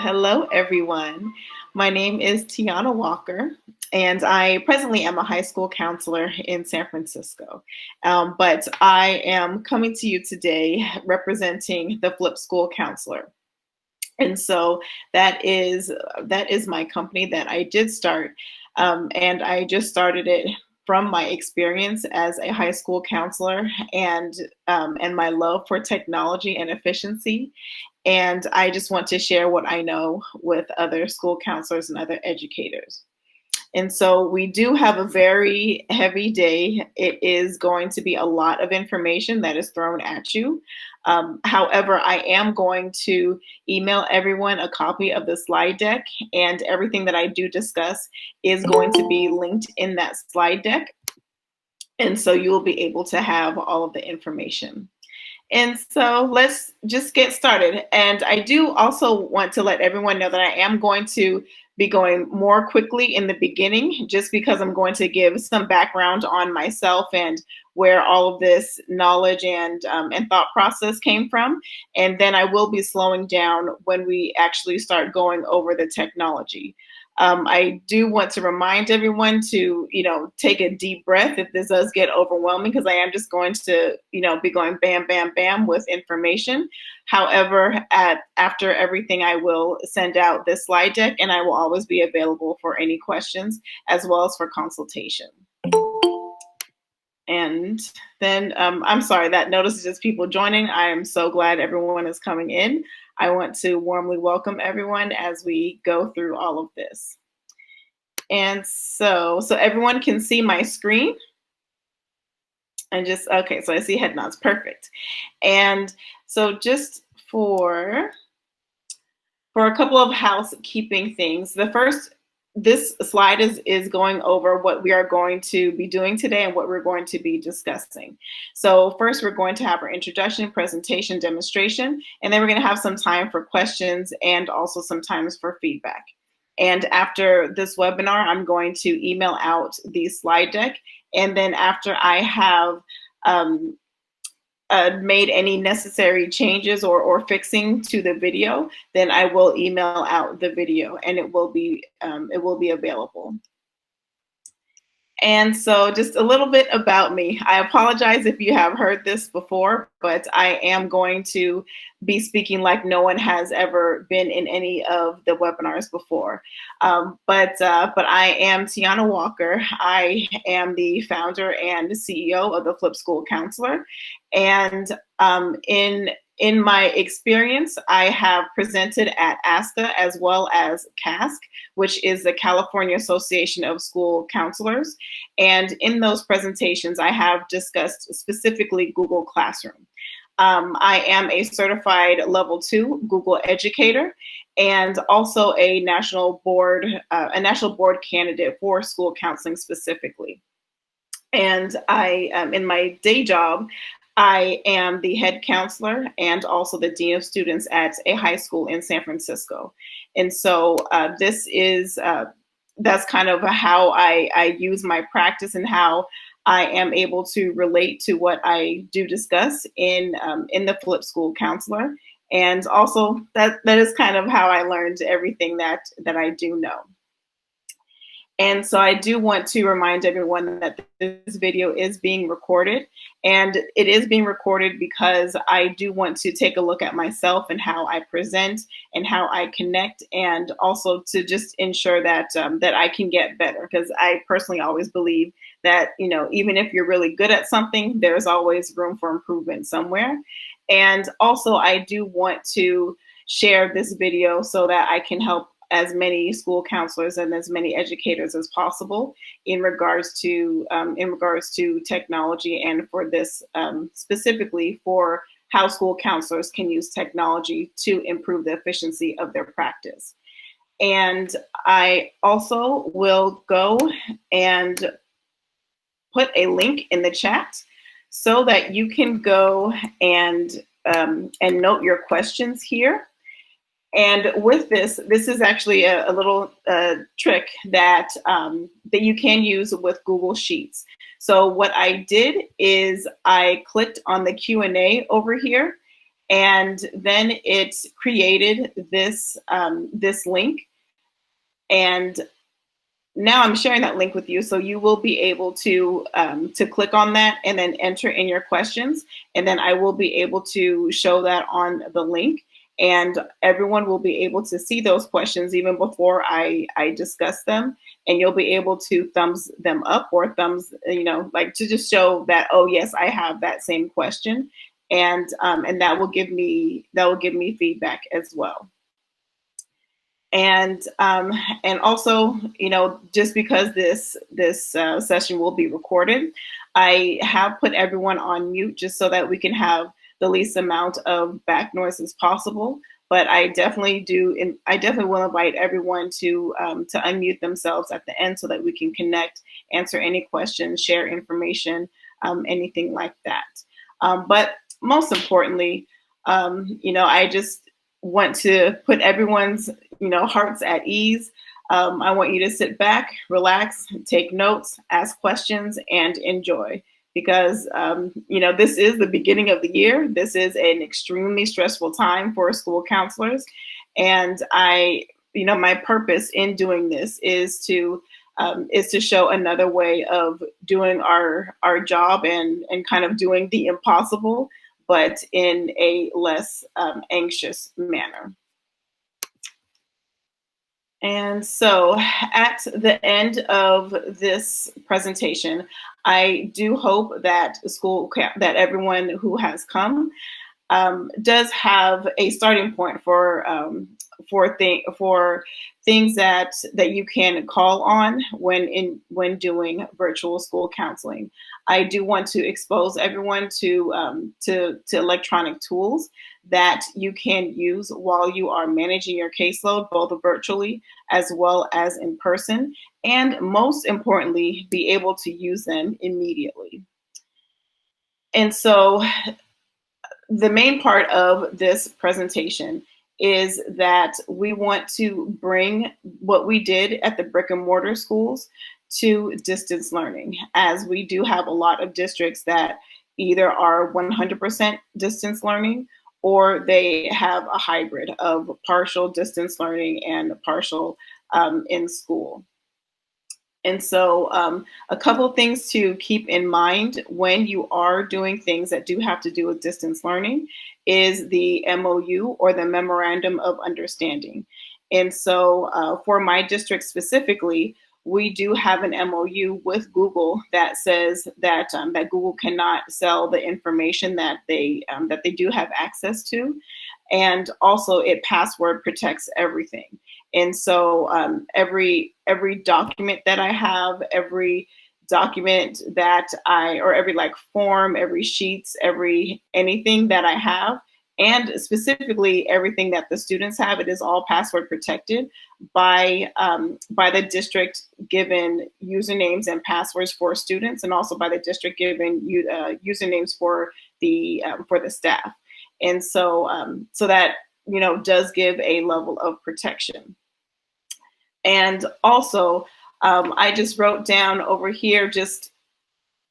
Hello, everyone. My name is Teyanna Walker, and I presently am a high school counselor in San Francisco. But I am coming to you today representing the Flip School Counselor. And so that is my company that I did start, and I just started it from my experience as a high school counselor and my love for technology and efficiency. And I just want to share what I know with other school counselors and other educators. And so we do have a very heavy day. It is going to be a lot of information that is thrown at you. However, I am going to email everyone a copy of the slide deck, and everything that I do discuss is going to be linked in that slide deck. And so you will be able to have all of the information. And so let's just get started. And I do also want to let everyone know that I am going to be going more quickly in the beginning, just because I'm going to give some background on myself and where all of this knowledge and thought process came from. And then I will be slowing down when we actually start going over the technology. I do want to remind everyone to, take a deep breath if this does get overwhelming, because I am just going to, be going bam, bam, bam with information. However, after everything, I will send out this slide deck, and I will always be available for any questions as well as for consultation. And then I'm sorry, that notice just people joining. I am so glad everyone is coming in. I want to warmly welcome everyone as we go through all of this. And so everyone can see my screen. And okay, so I see head nods, perfect. And so just for a couple of housekeeping things, this slide is going over what we are going to be doing today and what we're going to be discussing. So first, we're going to have our introduction, presentation, demonstration, and then we're going to have some time for questions and also some times for feedback. And after this webinar, I'm going to email out the slide deck. And then after I have made any necessary changes or fixing to the video, then I will email out the video, and it will be available. And so just a little bit about me. I apologize if you have heard this before, but I am going to be speaking like no one has ever been in any of the webinars before. But I am Teyanna Walker. I am the founder and CEO of the Flip School Counselor. And in my experience, I have presented at ASCA as well as CASC, which is the California Association of School Counselors. And in those presentations, I have discussed specifically Google Classroom. I am a certified level 2 Google educator and also a national board candidate for school counseling specifically. And in my day job, I am the head counselor and also the dean of students at a high school in San Francisco. And so that's kind of how I use my practice and how I am able to relate to what I do discuss in the Flip School Counselor. And also that is kind of how I learned everything that I do know. And so I do want to remind everyone that this video is being recorded, and it is being recorded because I do want to take a look at myself and how I present and how I connect, and also to just ensure that that I can get better, because I personally always believe that, even if you're really good at something, there's always room for improvement somewhere. And also I do want to share this video so that I can help as many school counselors and as many educators as possible in regards to technology, and for this specifically for how school counselors can use technology to improve the efficiency of their practice. And I also will go and put a link in the chat so that you can go and note your questions here. And with this is actually a little trick that you can use with Google Sheets. So what I did is I clicked on the Q&A over here, And then it created this, this link. And now I'm sharing that link with you, so you will be able to click on that and then enter in your questions, and then I will be able to show that on the link, and everyone will be able to see those questions even before I discuss them, and you'll be able to thumbs them up or thumbs, like to just show that, oh yes, I have that same question, and that will give me feedback as well. And also, just because this session will be recorded, I have put everyone on mute just so that we can have the least amount of back noise as possible. But I definitely will invite everyone to unmute themselves at the end so that we can connect, answer any questions, share information, anything like that. But most importantly, I just want to put everyone's hearts at ease. I want you to sit back, relax, take notes, ask questions, and enjoy, because this is the beginning of the year. This is an extremely stressful time for school counselors, and my purpose in doing this is to show another way of doing our job and kind of doing the impossible, but in a less anxious manner. And so at the end of this presentation, I do hope that that everyone who has come does have a starting point for things that you can call on when doing virtual school counseling. I do want to expose everyone to electronic tools that you can use while you are managing your caseload, both virtually as well as in person, and most importantly, be able to use them immediately. And so the main part of this presentation is that we want to bring what we did at the brick and mortar schools to distance learning, as we do have a lot of districts that either are 100% distance learning or they have a hybrid of partial distance learning and partial in school. And so a couple of things to keep in mind when you are doing things that do have to do with distance learning is the M.O.U, or the Memorandum of Understanding. And so for my district specifically, we do have an M.O.U with Google that says that that Google cannot sell the information that they do have access to, and also it password protects everything. And so every document that I have, every document that every form, every sheets, anything that I have, and specifically everything that the students have, it is all password protected by the district given usernames and passwords for students, and also by the district given usernames for the staff. And so so that does give a level of protection. And also, I just wrote down over here just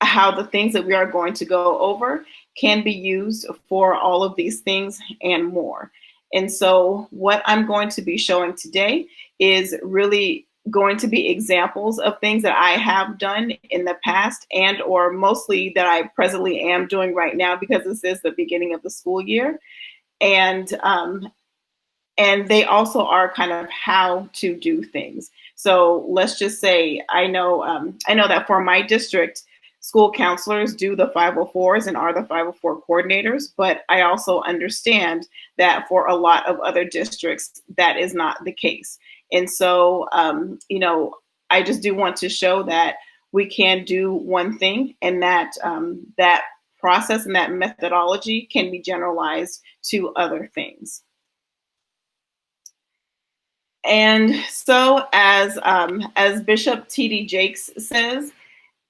how the things that we are going to go over can be used for all of these things and more. And so what I'm going to be showing today is really going to be examples of things that I have done in the past, and or mostly that I presently am doing right now, because this is the beginning of the school year. And they also are kind of how to do things. So let's just say I know that for my district, school counselors do the 504s and are the 504 coordinators, but I also understand that for a lot of other districts, that is not the case. And so, I just do want to show that we can do one thing, and that that process and that methodology can be generalized to other things. And so, as Bishop T.D. Jakes says,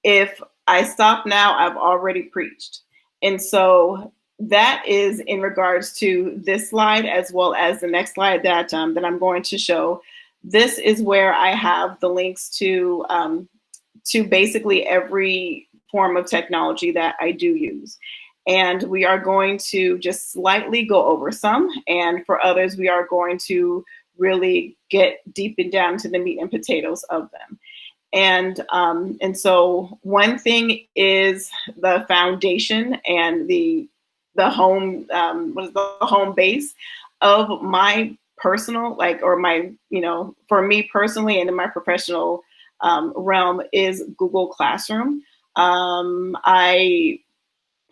if I stop now, I've already preached. And so that is in regards to this slide, as well as the next slide that I'm going to show. This is where I have the links to basically every form of technology that I do use. And we are going to just slightly go over some. And for others, we are going to really get deep and down to the meat and potatoes of them. And so one thing is the foundation and the home, what is the home base of my personal, like, or my, for me personally and in my professional realm is Google Classroom. I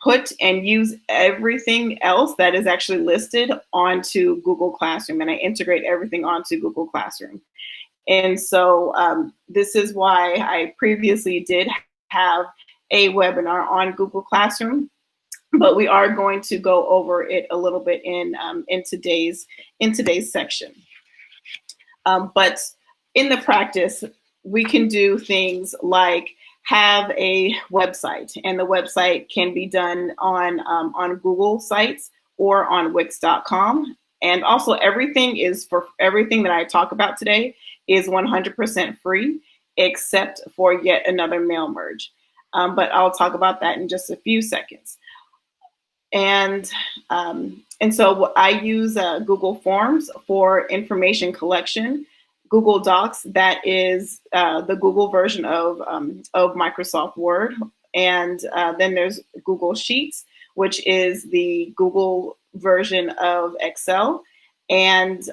put and use everything else that is actually listed onto Google Classroom, and I integrate everything onto Google Classroom. And so this is why I previously did have a webinar on Google Classroom, but we are going to go over it a little bit in today's section. But in the practice, we can do things like have a website, and the website can be done on Google Sites or on Wix.com. And also everything that I talk about today is 100% free, except for yet another mail merge. But I'll talk about that in just a few seconds. And so I use Google Forms for information collection. Google Docs, that is the Google version of Microsoft Word. And then there's Google Sheets, which is the Google version of Excel. And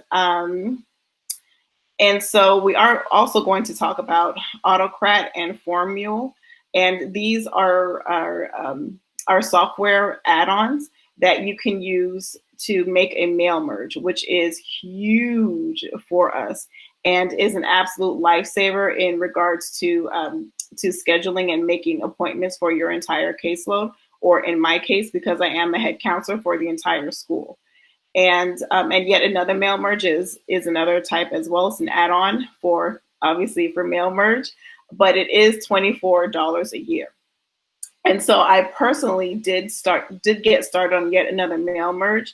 so we are also going to talk about Autocrat and M.O.U. And these are software add-ons that you can use to make a mail merge, which is huge for us and is an absolute lifesaver in regards to scheduling and making appointments for your entire caseload, or in my case, because I am a head counselor for the entire school. And yet another mail merge is another type as well. It's an add-on for mail merge, but it is $24 a year. And so I personally did get started on yet another mail merge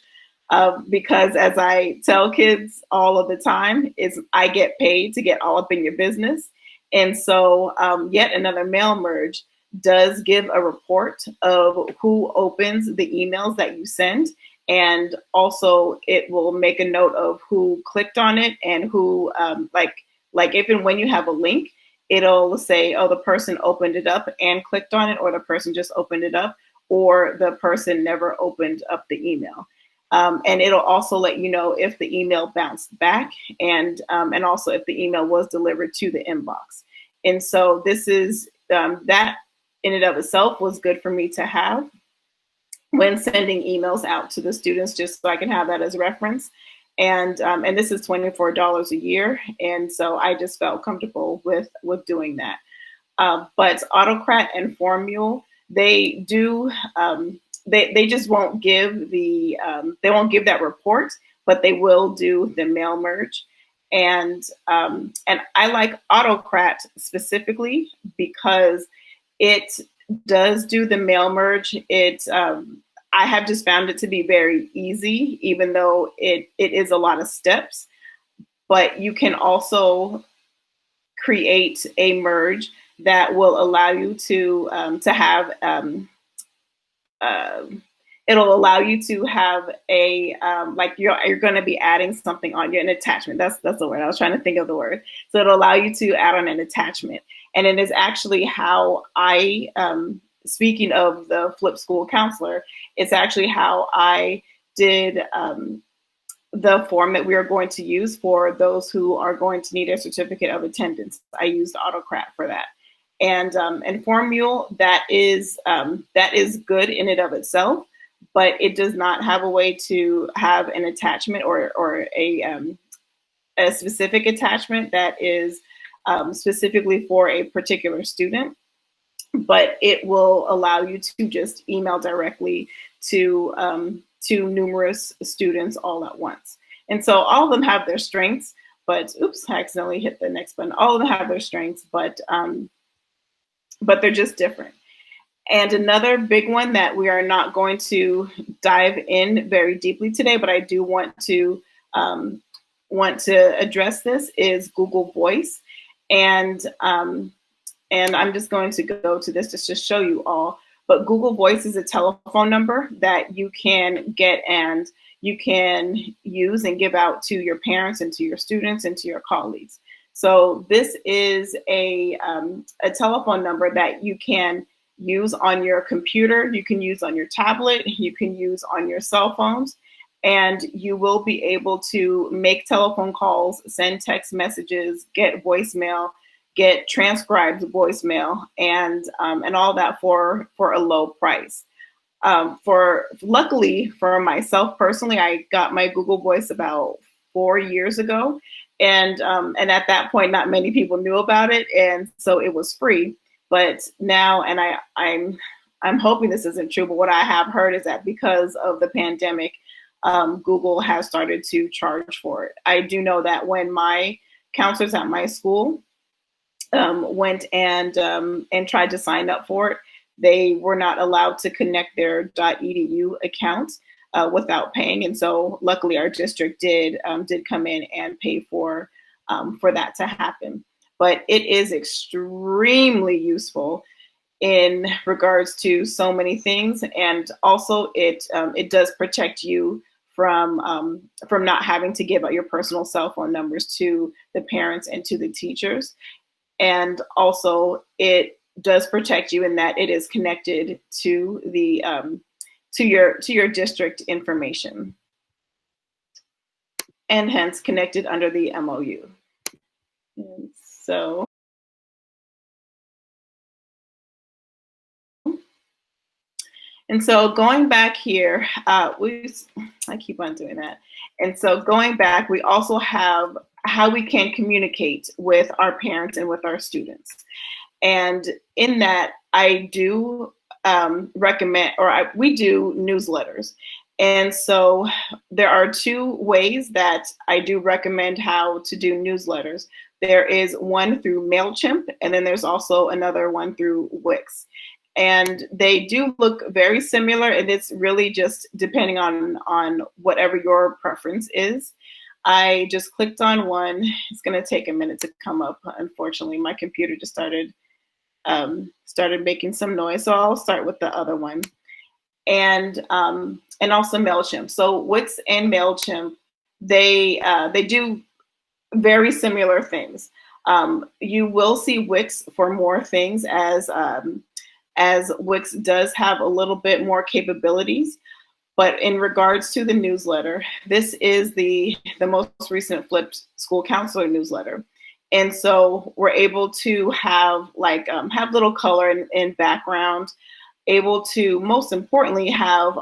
because, as I tell kids all of the time, is I get paid to get all up in your business. And so yet another mail merge does give a report of who opens the emails that you send. And also it will make a note of who clicked on it and who, like if and when you have a link, it'll say, oh, the person opened it up and clicked on it, or the person just opened it up, or the person never opened up the email. And it'll also let you know if the email bounced back, and also if the email was delivered to the inbox. And so this is, that in and of itself was good for me to have when sending emails out to the students, just so I can have that as reference. And this is $24 a year. And so I just felt comfortable with doing that. But Autocrat and M.O.U, they do, they just won't give they won't give that report, but they will do the mail merge. And I like Autocrat specifically because it does do the mail merge. I have just found it to be very easy, even though it is a lot of steps. But you can also create a merge that will allow you to have it'll allow you to have a like you're going to be adding something on an attachment. That's the word I was trying to think of the word. So it'll allow you to add on an attachment, and it is actually how I. Speaking of the Flip School Counselor, it's actually how I did the form that we are going to use for those who are going to need a certificate of attendance. I used Autocrat for that. And M.O.U, that is good in and of itself, but it does not have a way to have an attachment or a specific attachment that is specifically for a particular student. But it will allow you to just email directly to numerous students all at once. And so all of them have their strengths, but oops, I accidentally hit the next button. All of them have their strengths, but they're just different. And another big one that we are not going to dive in very deeply today, but I do want to address this, is Google Voice. And I'm just going to go to this just to show you all. but Google Voice is a telephone number that you can get and you can use and give out to your parents and to your students and to your colleagues. So this is a telephone number that you can use on your computer, you can use on your tablet, you can use on your cell phones, and you will be able to make telephone calls, send text messages, get voicemail, get transcribed voicemail, and all that for a low price. Luckily for myself personally, I got my Google Voice about 4 years ago, and at that point, not many people knew about it, and so it was free. But now, and I'm hoping this isn't true, but what I have heard is that because of the pandemic, Google has started to charge for it. I do know that when my counselors at my school went and tried to sign up for it, they were not allowed to connect their .edu accounts without paying. And so luckily our district did come in and pay for that to happen. But it is extremely useful in regards to so many things. And also it does protect you from not having to give out your personal cell phone numbers to the parents and to the teachers. And also it does protect you in that it is connected to the to your district information, and hence connected under the M.O.U. And so going back here, I keep on doing that. And so going back, we also have how we can communicate with our parents and with our students. And in that, I do recommend, we do newsletters. And so there are two ways that I do recommend how to do newsletters. There is one through Mailchimp, and then there's also another one through Wix. And they do look very similar, and it's really just depending on whatever your preference is. I just clicked on one. It's going to take a minute to come up. Unfortunately, my computer just started making some noise, so I'll start with the other one. And also Mailchimp. So Wix and Mailchimp, they do very similar things. You will see Wix for more things as Wix does have a little bit more capabilities. But in regards to the newsletter, this is the most recent Flipped School Counselor newsletter. And so we're able to have have little color and background, able to most importantly have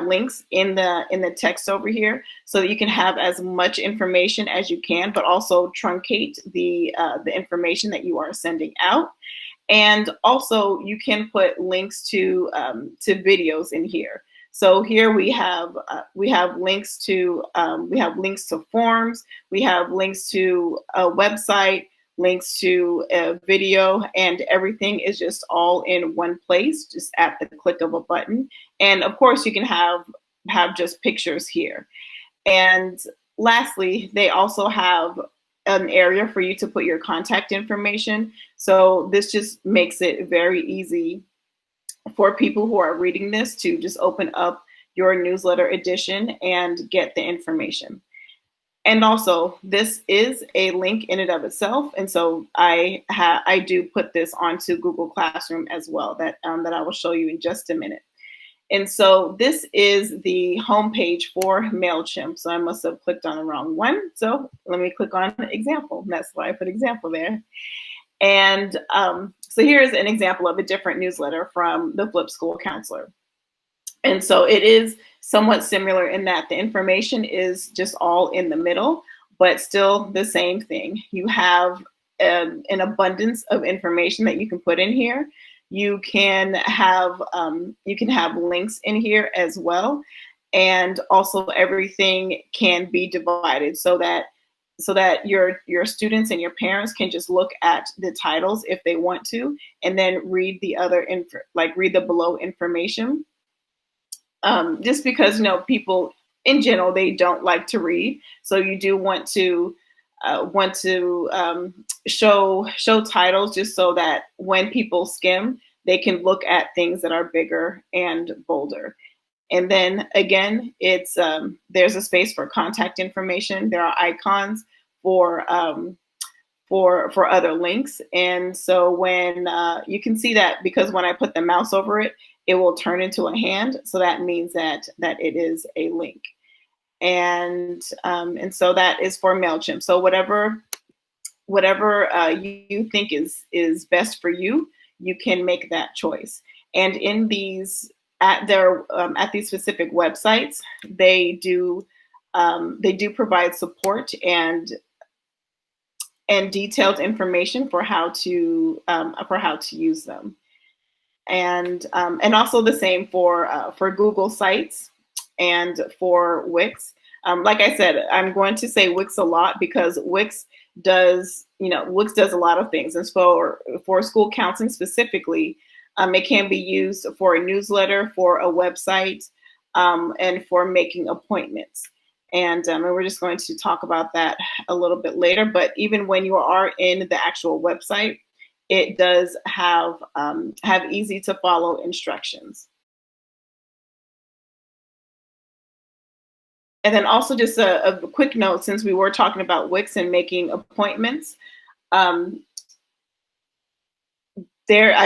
links in the text over here so that you can have as much information as you can, but also truncate the information that you are sending out. And also you can put links to videos in here. So here we have links to forms, we have links to a website, links to a video, and everything is just all in one place, just at the click of a button. And of course you can have just pictures here. And lastly, they also have an area for you to put your contact information. So this just makes it very easy for people who are reading this to just open up your newsletter edition and get the information. And also, this is a link in and of itself, and so I do put this onto Google Classroom as well, that I will show you in just a minute. And so this is the homepage for Mailchimp. So I must have clicked on the wrong one. So let me click on example. That's why I put example there. And so here's an example of a different newsletter from the Flipped School Counselor. And so it is somewhat similar in that the information is just all in the middle, but still the same thing. You have an abundance of information that you can put in here. You can have links in here as well. And also everything can be divided so that your students and your parents can just look at the titles if they want to, and then read the other read the below information. Just because people in general, they don't like to read, so you do want to show titles just so that when people skim, they can look at things that are bigger and bolder. And then again, it's there's a space for contact information. There are icons for for other links. And so when you can see that, because when I put the mouse over it, it will turn into a hand. So that means that it is a link. And so that is for Mailchimp. So whatever you think is best for you, you can make that choice. And in these at these specific websites, they do provide support and detailed information for how to use them. And also the same for Google Sites and for Wix. Like I said, I'm going to say Wix a lot because Wix does a lot of things. And so for school counseling specifically, it can be used for a newsletter, for a website, and for making appointments. And we're just going to talk about that a little bit later. But even when you are in the actual website, it does have easy to follow instructions. And then also just a quick note, since we were talking about Wix and making appointments, I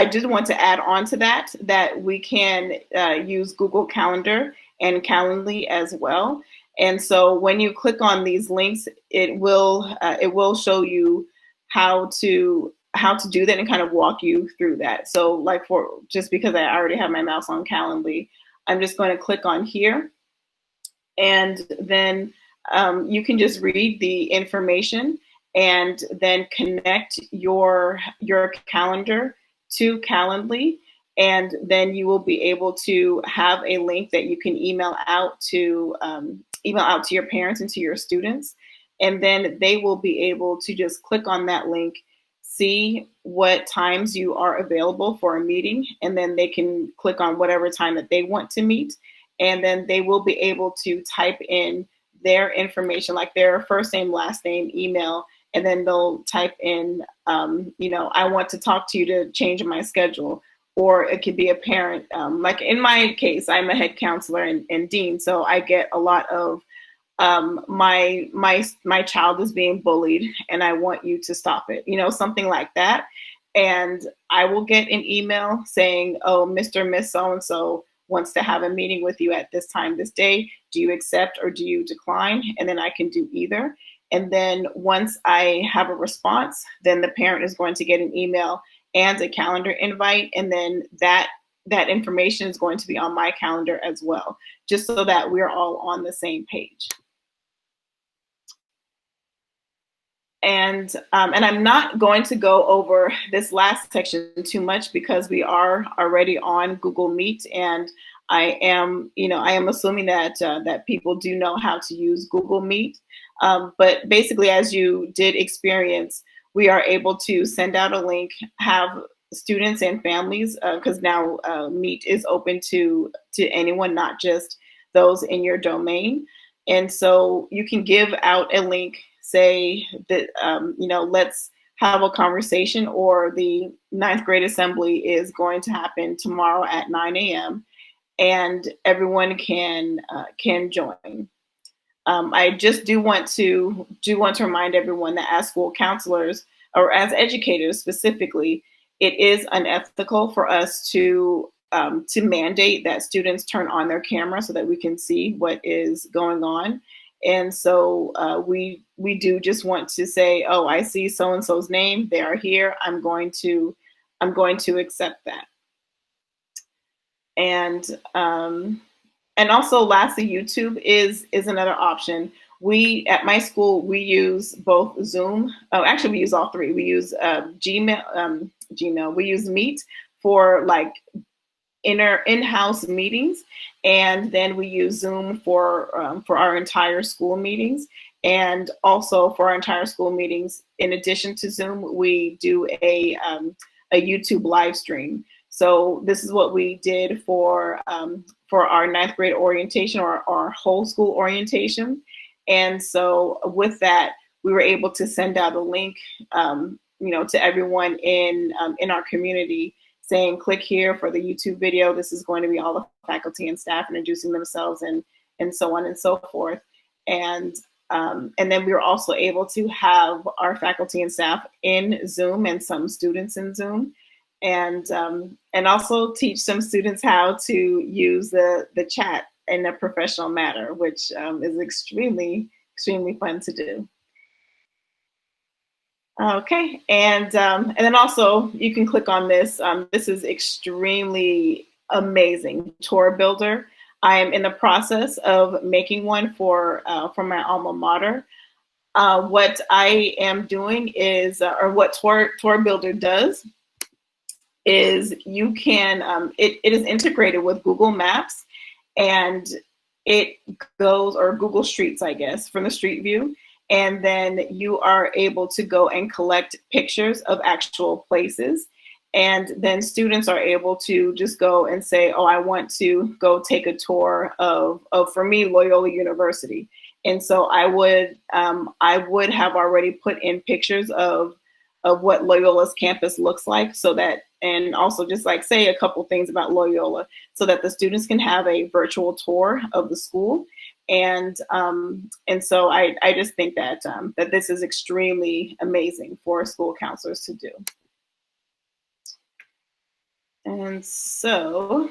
did want to add on to that we can use Google Calendar and Calendly as well. And so when you click on these links, it will show you how to do that and kind of walk you through that. So like just because I already have my mouse on Calendly, I'm just going to click on here, and then you can just read the information and then connect your calendar to Calendly, and then you will be able to have a link that you can email out to your parents and to your students, and then they will be able to just click on that link, see what times you are available for a meeting, and then they can click on whatever time that they want to meet, and then they will be able to type in their information, like their first name, last name, email, and then they'll type in, I want to talk to you to change my schedule. Or it could be a parent. Like in my case, I'm a head counselor and dean, so I get a lot of my child is being bullied and I want you to stop it, something like that. And I will get an email saying, oh, Mr. Miss so-and-so wants to have a meeting with you at this time, this day. Do you accept or do you decline? And then I can do either. And then once I have a response, then the parent is going to get an email and a calendar invite. And then that information is going to be on my calendar as well, just so that we're all on the same page. And I'm not going to go over this last section too much because we are already on Google Meet, and I am assuming that that people do know how to use Google Meet. But basically, as you did experience, we are able to send out a link, have students and families, because now Meet is open to anyone, not just those in your domain. And so you can give out a link, say that, let's have a conversation, or the 9th grade assembly is going to happen tomorrow at 9 a.m. and everyone can join. I just do want to remind everyone that as school counselors, or as educators specifically, it is unethical for us to mandate that students turn on their camera so that we can see what is going on. And so we do just want to say, oh, I see so-and-so's name, they are here, I'm going to accept that. And also lastly, YouTube is another option. We, at my school, we use both Zoom. Oh, actually, we use all three. We use Gmail. We use Meet for like in-house meetings, and then we use Zoom for our entire school meetings. And also for our entire school meetings, in addition to Zoom, we do a YouTube live stream. So this is what we did for our 9th grade orientation, or our whole school orientation. And so with that, we were able to send out a link, to everyone in our community, saying, click here for the YouTube video. This is going to be all the faculty and staff introducing themselves and so on and so forth. And then we were also able to have our faculty and staff in Zoom and some students in Zoom, and also teach some students how to use the chat in a professional manner, which is extremely fun to do. Okay, and then also you can click on this. This is extremely amazing tour builder. I am in the process of making one for my alma mater. What I am doing is, or what Tour Builder does, is you can, it is integrated with Google Maps, and it goes, or Google Streets, I guess, from the street view. And then you are able to go and collect pictures of actual places. And then students are able to just go and say, oh, I want to go take a tour of for me, Loyola University. And so I would have already put in pictures of what Loyola's campus looks like, so that, and also just like say a couple things about Loyola, so that the students can have a virtual tour of the school. And so I just think that that this is extremely amazing for school counselors to do. And so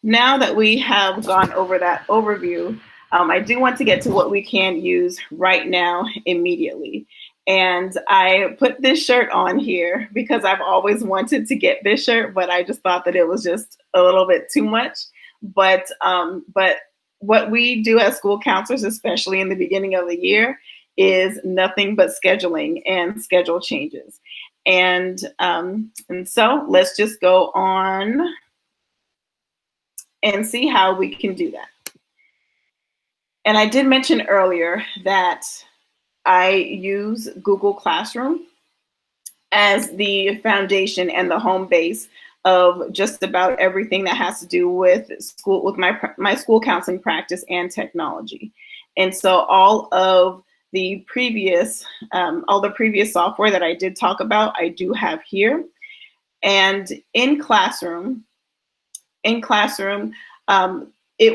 now that we have gone over that overview, I do want to get to what we can use right now immediately. And I put this shirt on here because I've always wanted to get this shirt, but I just thought that it was just a little bit too much. But what we do as school counselors, especially in the beginning of the year, is nothing but scheduling and schedule changes. And so let's just go on and see how we can do that. And I did mention earlier that I use Google Classroom as the foundation and the home base of just about everything that has to do with school, with my school counseling practice and technology. And so all the previous software that I did talk about, I do have here. And in Classroom, it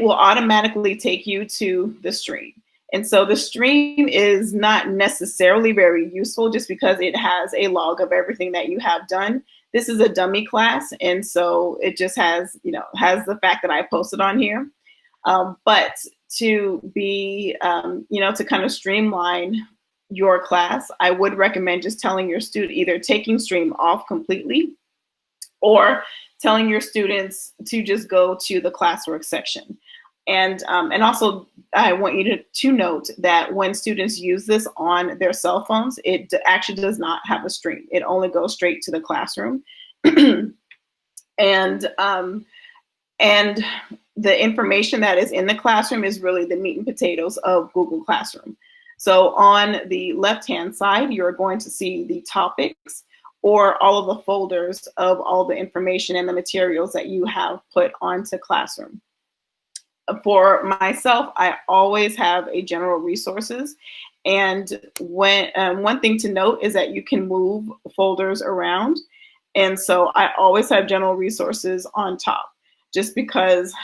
will automatically take you to the stream. And so the stream is not necessarily very useful just because it has a log of everything that you have done. This is a dummy class, and so it just has, has the fact that I posted on here. But to be, to kind of streamline your class, I would recommend just telling your student, either taking stream off completely or telling your students to just go to the classwork section. And also, I want you to note that when students use this on their cell phones, it actually does not have a stream. It only goes straight to the classroom. And the information that is in the classroom is really the meat and potatoes of Google Classroom. So on the left-hand side, you're going to see the topics, or all of the folders of all the information and the materials that you have put onto Classroom. For myself, I always have a general resources. And one thing to note is that you can move folders around. And so I always have general resources on top, just because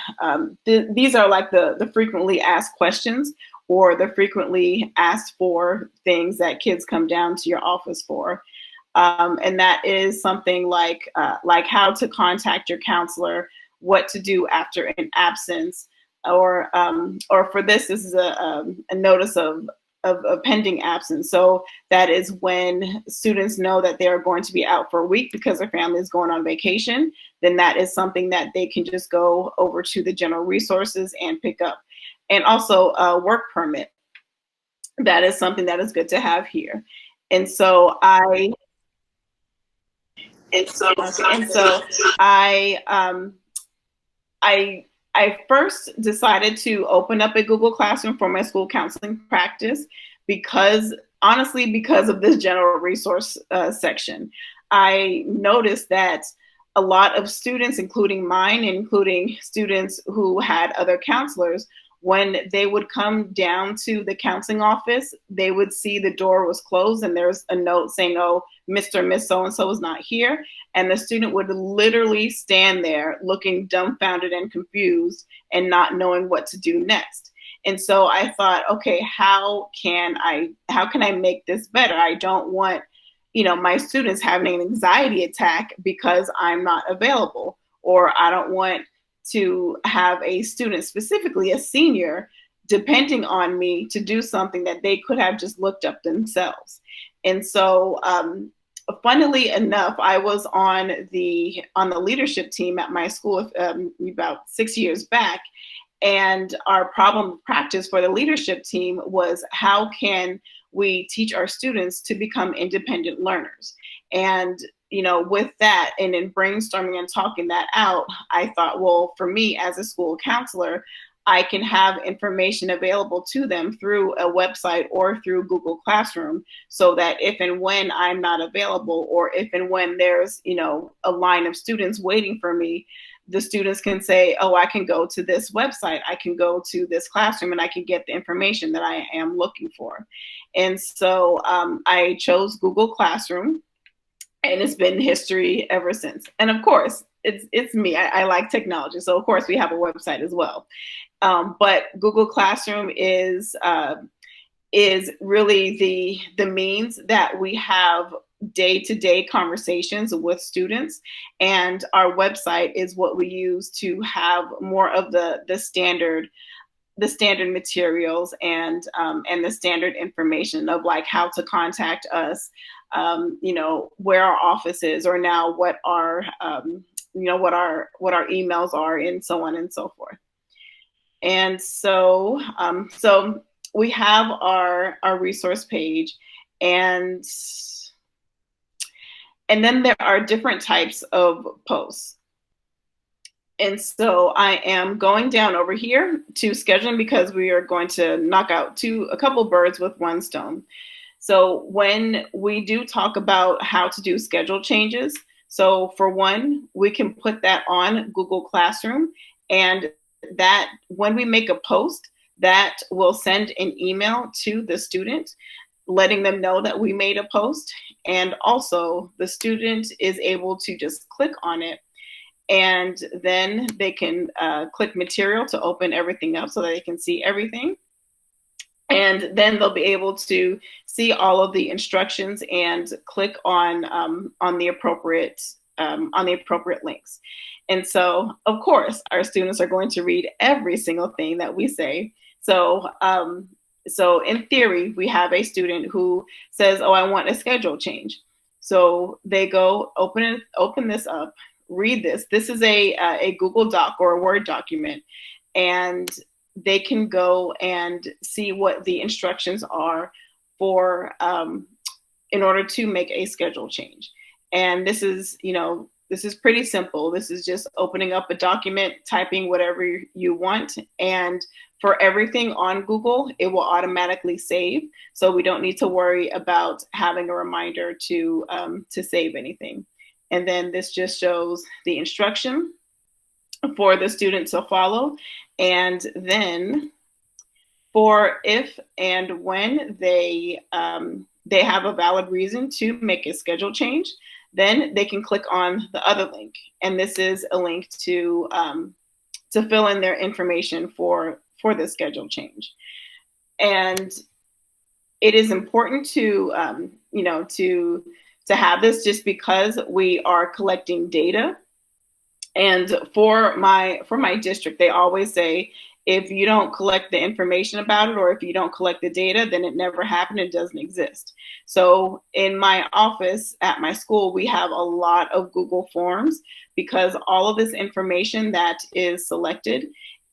these are like the frequently asked questions, or the frequently asked for things that kids come down to your office for. And that is something like how to contact your counselor, what to do after an absence, or for this is a notice of pending absence. So that is when students know that they're going to be out for a week because their family is going on vacation. Then that is something that they can just go over to the general resources and pick up. And also a work permit. That is something that is good to have here. And so I first decided to open up a Google Classroom for my school counseling practice honestly, because of this general resource section. I noticed that a lot of students, including mine, including students who had other counselors, when they would come down to the counseling office, they would see the door was closed and there's a note saying, oh, Mr. and Miss so-and-so is not here. And the student would literally stand there looking dumbfounded and confused and not knowing what to do next. And so I thought, okay, how can I make this better? I don't want, my students having an anxiety attack because I'm not available, or I don't want to have a student, specifically a senior, depending on me to do something that they could have just looked up themselves. And so, funnily enough, I was on the leadership team at my school about 6 years back. And our problem of practice for the leadership team was, how can we teach our students to become independent learners? And with that, and in brainstorming and talking that out, I thought, well, for me as a school counselor, I can have information available to them through a website or through Google Classroom, so that if and when I'm not available, or if and when there's, a line of students waiting for me, the students can say, oh, I can go to this website, I can go to this classroom, and I can get the information that I am looking for. And so I chose Google Classroom, and it's been history ever since. And of course, it's me. I like technology. So of course we have a website as well. But Google Classroom is really the means that we have day-to-day conversations with students. And our website is what we use to have more of the standard materials and the standard information of, like, how to contact us, where our office is, or now what our emails are, and so on and so forth. And so we have our resource page, and then there are different types of posts. And so I am going down over here to scheduling, because we are going to knock out a couple birds with one stone. So when we do talk about how to do schedule changes, so for one, we can put that on Google Classroom, and that when we make a post, that will send an email to the student letting them know that we made a post. And also the student is able to just click on it, and then they can click material to open everything up so that they can see everything. And then they'll be able to see all of the instructions and click on the appropriate links. And so, of course, our students are going to read every single thing that we say. So in theory, we have a student who says, oh, I want a schedule change. So they go open this up, read this. This is a Google Doc or a Word document, and they can go and see what the instructions are for in order to make a schedule change. And this is pretty simple. This is just opening up a document, typing whatever you want, and for everything on Google, it will automatically save. So we don't need to worry about having a reminder to save anything. And then this just shows the instruction for the student to follow. And then for if and when they have a valid reason to make a schedule change, then they can click on the other link. And this is a link to fill in their information for the schedule change. And it is important to have this, just because we are collecting data. And for my district, they always say, if you don't collect the information about it, or if you don't collect the data, then it never happened, it doesn't exist. So in my office at my school, we have a lot of Google Forms, because all of this information that is selected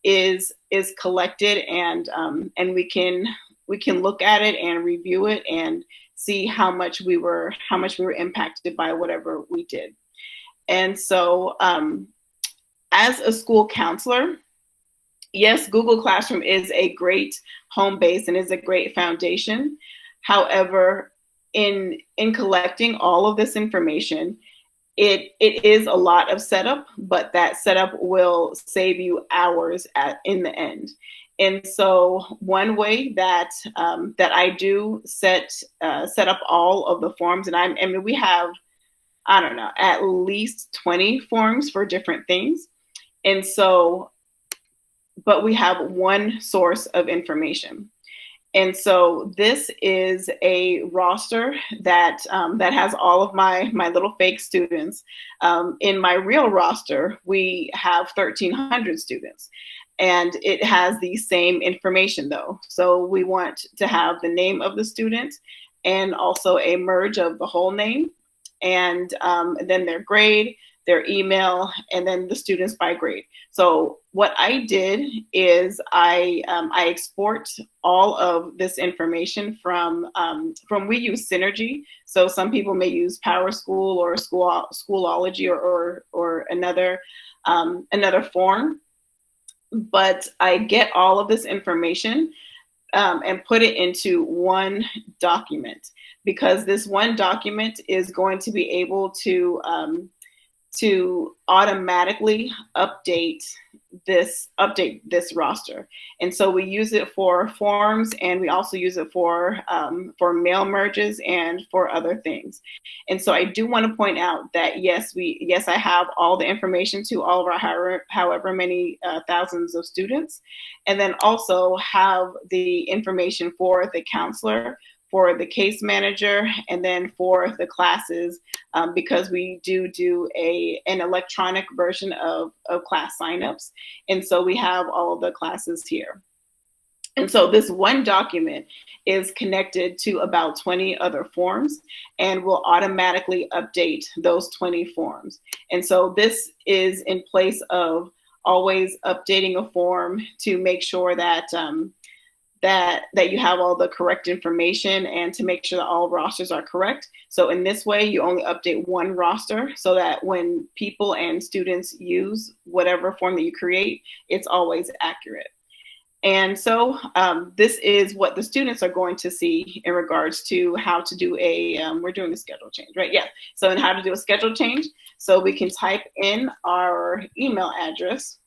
is collected, and we can look at it and review it and see how much we were impacted by whatever we did. And so as a school counselor, yes, Google Classroom is a great home base and is a great foundation. However, in collecting all of this information, it is a lot of setup, but that setup will save you hours in the end. And so one way that that I do set up all of the forms, and I mean we have, I don't know, at least 20 forms for different things. And so, but we have one source of information. And so this is a roster that that has all of my little fake students. In my real roster, we have 1,300 students, and it has the same information though. So we want to have the name of the student and also a merge of the whole name, and then their grade, their email, and then the students by grade. So what I did is I export all of this information from we use Synergy. So some people may use PowerSchool or Schoolology or another another form, but I get all of this information and put it into one document, because this one document is going to be able to automatically update this roster. And so we use it for forms, and we also use it for mail merges and for other things. And so I do want to point out that yes, I have all the information to all of our however many thousands of students, and then also have the information for the counselor, for the case manager, and then for the classes, because we do an electronic version of class signups. And so we have all of the classes here. And so this one document is connected to about 20 other forms and will automatically update those 20 forms. And so this is in place of always updating a form to make sure that that you have all the correct information and to make sure that all rosters are correct. So in this way, you only update one roster so that when people and students use whatever form that you create, it's always accurate. And so this is what the students are going to see in regards to how to do we're doing a schedule change, right? Yeah, so in how to do a schedule change. So we can type in our email address.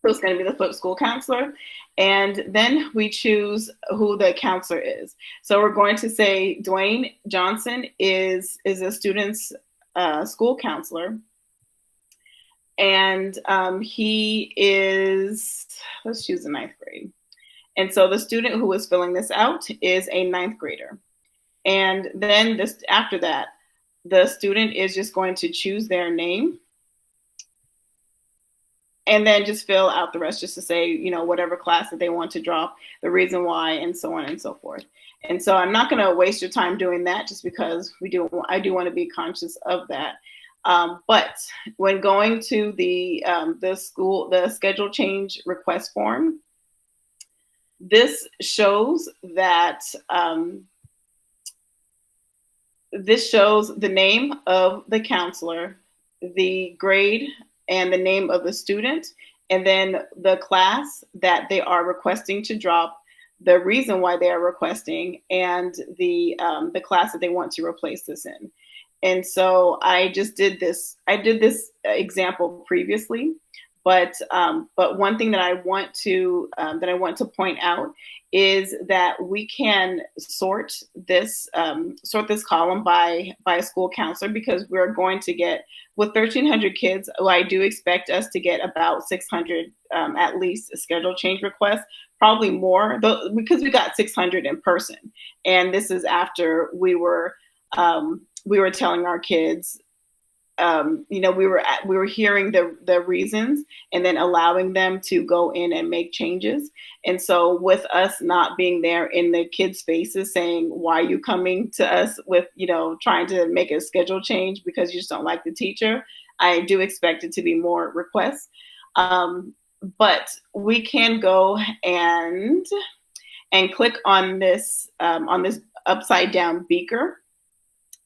So it's going to be the Flip School Counselor. And then we choose who the counselor is. So we're going to say Dwayne Johnson is a student's school counselor. And he is, let's choose the 9th grade. And so the student who is filling this out is a 9th grader. And then after that, the student is just going to choose their name, and then just fill out the rest, just to say, you know, whatever class that they want to drop, the reason why, and so on and so forth. And so I'm not going to waste your time doing that, just because I do want to be conscious of that. But when going to the schedule change request form, this shows that this shows the name of the counselor, the grade, and the name of the student, and then the class that they are requesting to drop, the reason why they are requesting, and the class that they want to replace this in. And so I just did this. I did this example previously, but one thing that I want to point out is that we can sort this column by school counselor, because we're going to get, with 1,300 kids, I do expect us to get about 600 at least schedule change requests, probably more, because we got 600 in person. And this is after we were telling our kids, you know, we were hearing the reasons and then allowing them to go in and make changes. And so with us not being there in the kids' faces saying, why are you coming to us with, you know, trying to make a schedule change because you just don't like the teacher, I do expect it to be more requests. But we can go and click on this upside down beaker.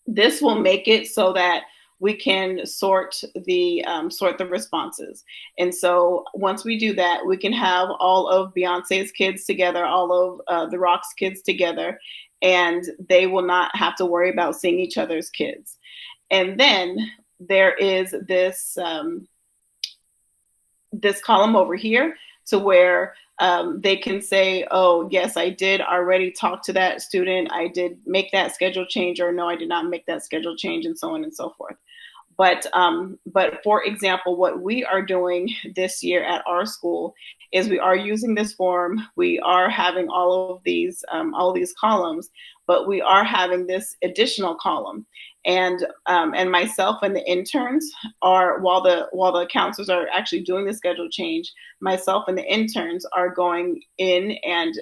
This will make it so that we can sort the responses. And so once we do that, we can have all of Beyonce's kids together, all of the Rock's kids together, and they will not have to worry about seeing each other's kids. And then there is this column over here to where they can say, oh, yes, I did already talk to that student. I did make that schedule change, or no, I did not make that schedule change, and so on and so forth. But for example, what we are doing this year at our school is we are using this form. We are having all of these columns, but we are having this additional column. And myself and the interns are, while the counselors are actually doing the schedule change, myself and the interns are going in and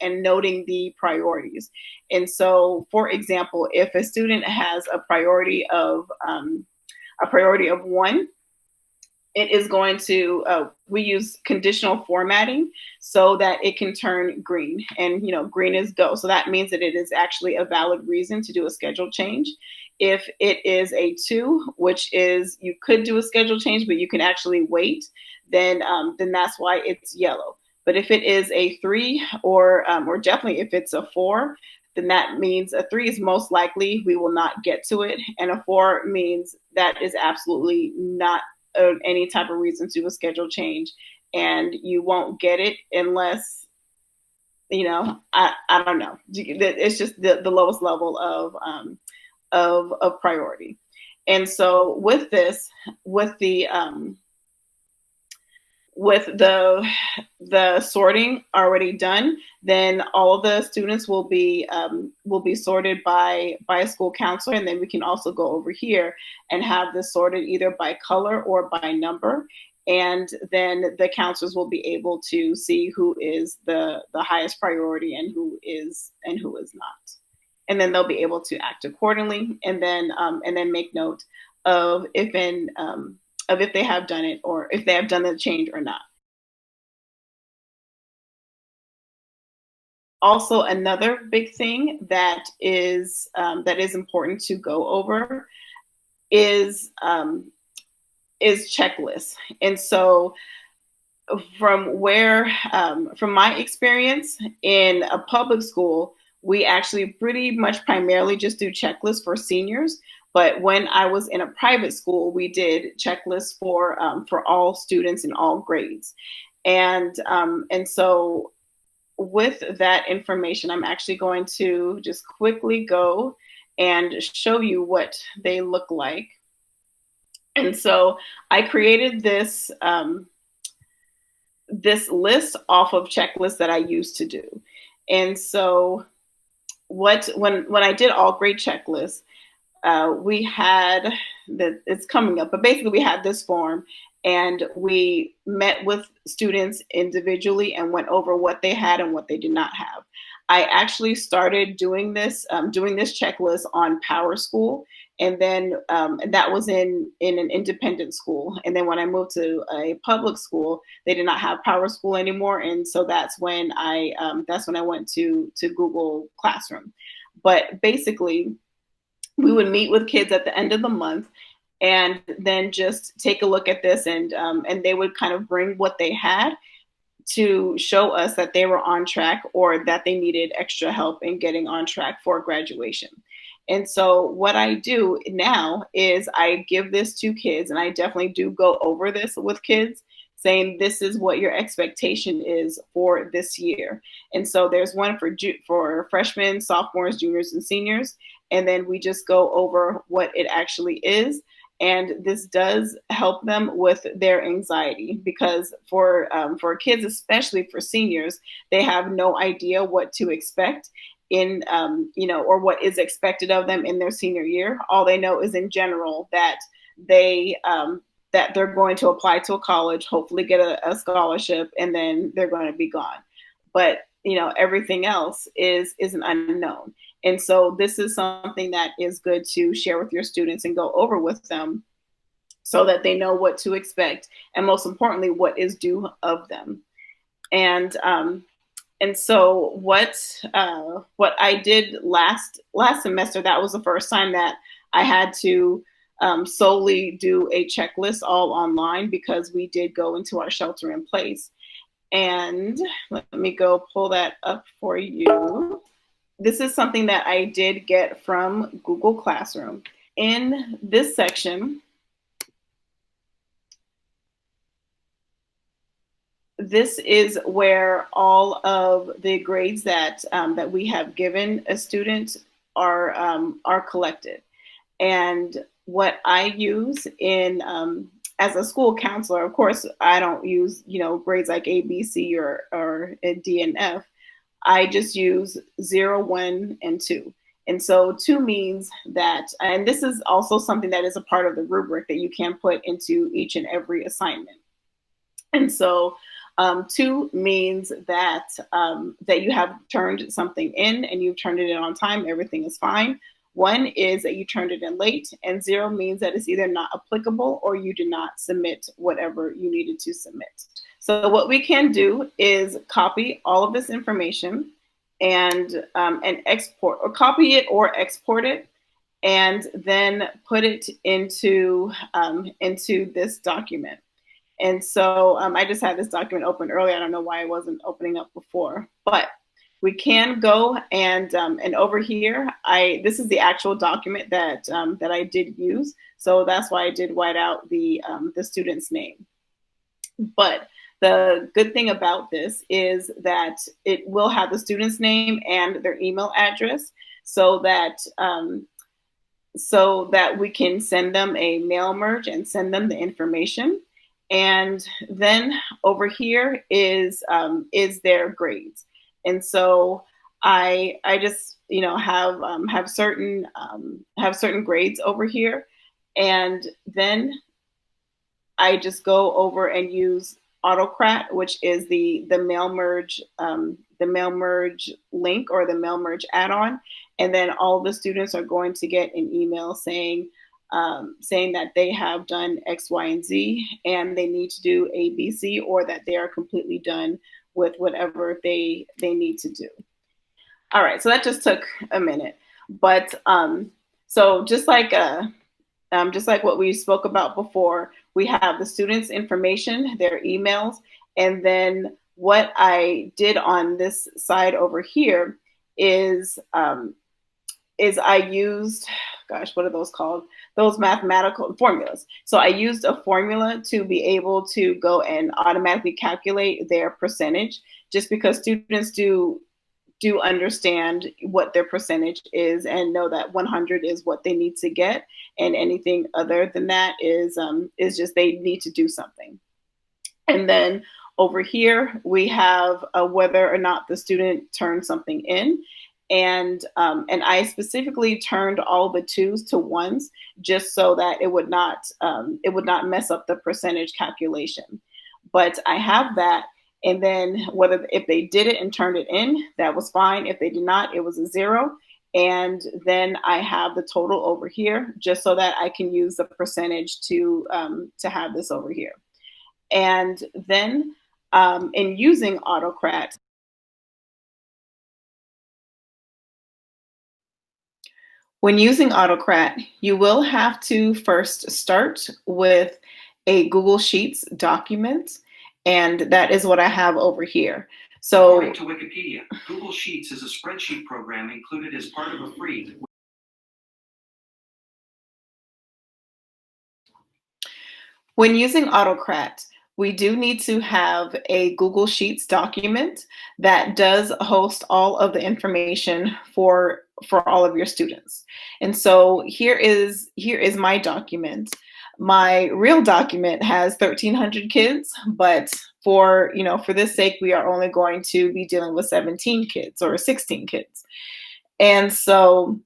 noting the priorities. And so, for example, if a student has a priority of 1, it is going to, we use conditional formatting so that it can turn green, and green is go. So that means that it is actually a valid reason to do a schedule change. If it is a 2, which is you could do a schedule change, but you can actually wait, then that's why it's yellow. But if it is a 3, or definitely if it's a 4, then that means a 3 is most likely we will not get to it, and a 4 means that is absolutely not any type of reason to do a schedule change, and you won't get it unless, I don't know. It's just the lowest level of priority. And so with this, with the sorting already done, then all of the students will be sorted by a school counselor, and then we can also go over here and have this sorted either by color or by number, and then the counselors will be able to see who is the highest priority and who is not, and then they'll be able to act accordingly, and then make note of if they have done it, or if they have done the change or not. Also, another big thing that is important to go over is checklists. And so, from my experience in a public school, we actually pretty much primarily just do checklists for seniors. But when I was in a private school, we did checklists for all students in all grades. And so with that information, I'm actually going to just quickly go and show you what they look like. And so I created this this list off of checklists that I used to do. And so when I did all grade checklists, we had it's coming up, but basically we had this form, and we met with students individually and went over what they had and what they did not have. I actually started doing this checklist on Power School, and then that was in an independent school. And then when I moved to a public school, they did not have Power School anymore, and so that's when I went to Google Classroom. But basically, we would meet with kids at the end of the month, and then just take a look at this, and they would kind of bring what they had to show us that they were on track, or that they needed extra help in getting on track for graduation. And so what I do now is I give this to kids, and I definitely do go over this with kids, saying this is what your expectation is for this year. And so there's one for freshmen, sophomores, juniors, and seniors. And then we just go over what it actually is. And this does help them with their anxiety, because for kids, especially for seniors, they have no idea what to expect in, or what is expected of them in their senior year. All they know is in general that that they're going to apply to a college, hopefully get a scholarship, and then they're going to be gone. But everything else is an unknown. And so this is something that is good to share with your students and go over with them, so that they know what to expect, and most importantly, what is due of them. And so what I did last semester, that was the first time that I had to solely do a checklist all online, because we did go into our shelter in place. And let me go pull that up for you. This is something that I did get from Google Classroom. In this section, this is where all of the grades that that we have given a student are collected. And what I use in as a school counselor, of course, I don't use grades like A, B, C, or D and F. I just use 0, 1, and 2. And so 2 means that, and this is also something that is a part of the rubric that you can put into each and every assignment. And so 2 means that that you have turned something in and you've turned it in on time, everything is fine. 1 is that you turned it in late, and 0 means that it's either not applicable or you did not submit whatever you needed to submit. So what we can do is copy all of this information and export, or copy it or export it, and then put it into this document. And so I just had this document open earlier. I don't know why it wasn't opening up before, but we can go and over here, this is the actual document that that I did use. So that's why I did white out the student's name. But the good thing about this is that it will have the student's name and their email address, so that we can send them a mail merge and send them the information. And then over here is their grades. And so I just have certain grades over here, and then I just go over and use Autocrat, which is the mail merge link, or the mail merge add-on, and then all the students are going to get an email saying that they have done X, Y, and Z, and they need to do A, B, C, or that they are completely done with whatever they need to do. All right, so that just took a minute, but so just like what we spoke about before, we have the students' information, their emails, and then what I did on this side over here is I used, gosh, what are those called? Those mathematical formulas. So I used a formula to be able to go and automatically calculate their percentage, just because students do understand what their percentage is and know that 100 is what they need to get, and anything other than that is just they need to do something. And then over here we have whether or not the student turned something in, and I specifically turned all the 2s to 1s, just so that it would not mess up the percentage calculation. But I have that. And then if they did it and turned it in, that was fine. If they did not, it was a 0. And then I have the total over here, just so that I can use the percentage to have this over here. And then in using Autocrat, when using Autocrat, you will have to first start with a Google Sheets document. And that is what I have over here. So, according to Wikipedia, Google Sheets is a spreadsheet program included as part of a free. When using Autocrat, we do need to have a Google Sheets document that does host all of the information for all of your students. And so here is my document. My real document has 1,300 kids, but for this sake, we are only going to be dealing with 17 kids or 16 kids. And so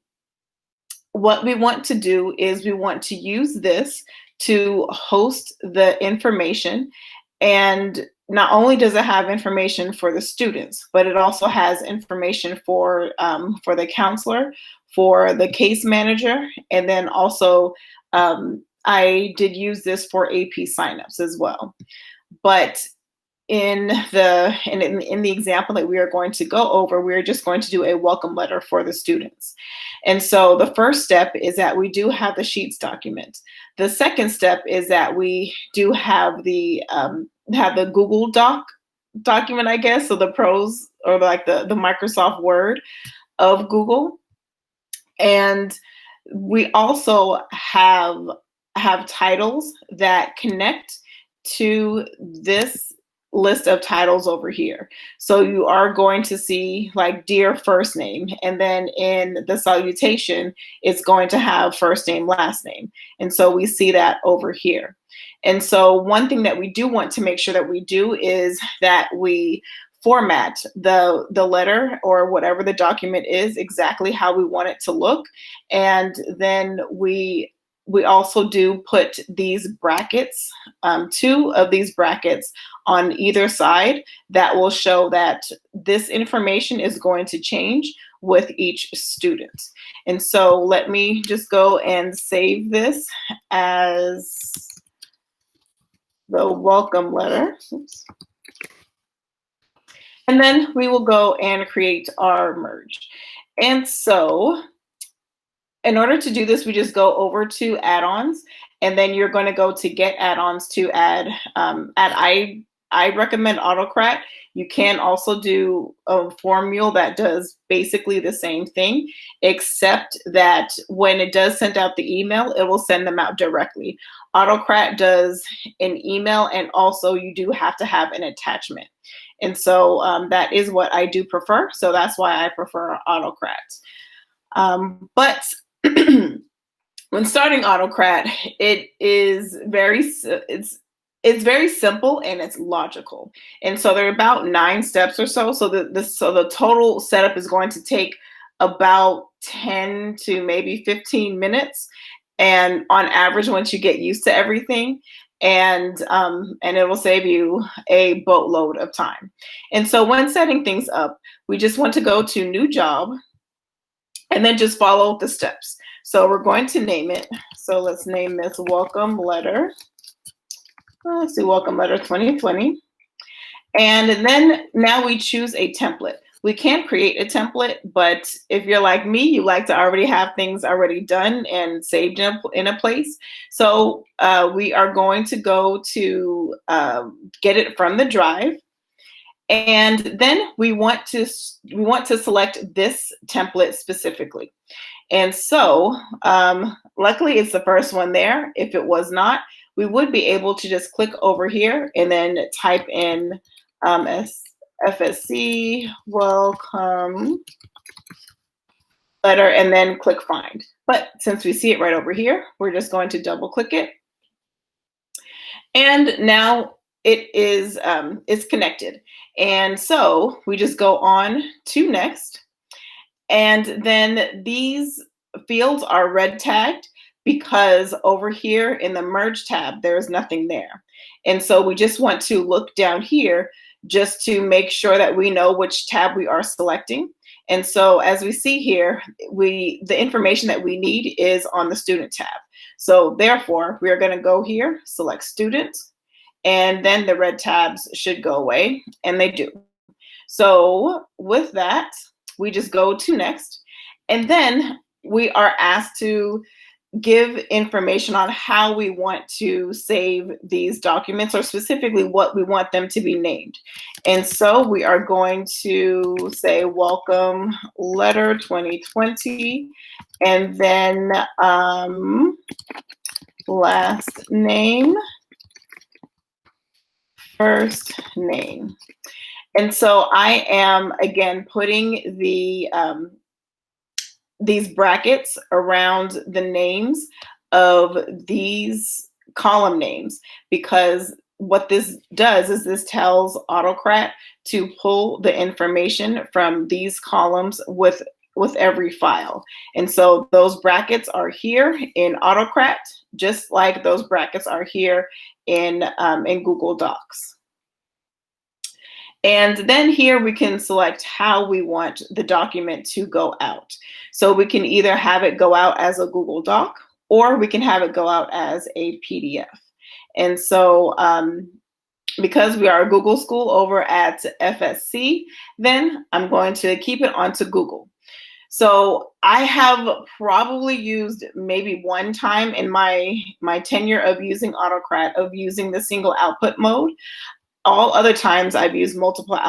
what we want to do is we want to use this to host the information. And not only does it have information for the students, but it also has information for the counselor, for the case manager, and then also I did use this for AP signups as well. But in the example that we are going to go over, we're just going to do a welcome letter for the students. And so the first step is that we do have the Sheets document. The second step is that we do have the Google document, I guess, so the pros, or like the Microsoft Word of Google. And we also have titles that connect to this list of titles over here. So you are going to see like dear first name, and then in the salutation, it's going to have first name, last name. And so we see that over here. And so one thing that we do want to make sure that we do is that we format the letter or whatever the document is exactly how we want it to look. And then we also do put these brackets, 2 of these brackets on either side that will show that this information is going to change with each student. And so let me just go and save this as the welcome letter. Oops. And then we will go and create our merge. And so in order to do this, we just go over to add-ons, and then you're going to go to get add-ons to add. I recommend Autocrat. You can also do a formula that does basically the same thing, except that when it does send out the email, it will send them out directly. Autocrat does an email, and also you do have to have an attachment. And so that is what I do prefer. So that's why I prefer Autocrat. But when starting Autocrat, it's very simple and it's logical. And so there are about 9 steps or so. So the total setup is going to take about 10 to maybe 15 minutes. And on average, once you get used to everything, and it will save you a boatload of time. And so when setting things up, we just want to go to new job and then just follow the steps. So we're going to name it. So let's name this welcome letter. Let's do welcome letter 2020. And then now we choose a template. We can create a template, but if you're like me, you like to already have things already done and saved in a place. So we are going to go to get it from the drive. And then we want to select this template specifically. And so luckily it's the first one there. If it was not, we would be able to just click over here and then type in FSC welcome letter and then click find. But since we see it right over here, we're just going to double click it. And now it is it's connected. And so we just go on to next. And then these fields are red tagged because over here in the merge tab, there is nothing there. And so we just want to look down here just to make sure that we know which tab we are selecting. And so as we see here, the information that we need is on the student tab. So therefore, we are going to go here, select student, and then the red tabs should go away, and they do. So with that, we just go to next, and then we are asked to give information on how we want to save these documents, or specifically what we want them to be named. And so we are going to say welcome letter 2020, and then last name, first name. And so I am again putting these brackets around the names of these column names, because what this does is this tells Autocrat to pull the information from these columns with every file. And so those brackets are here in Autocrat, just like those brackets are here in Google Docs. And then here we can select how we want the document to go out. So we can either have it go out as a Google Doc, or we can have it go out as a PDF. And so because we are a Google school over at FSC, then I'm going to keep it onto Google. So I have probably used maybe one time in my tenure of using Autocrat of using the single output mode. All other times I've used multiple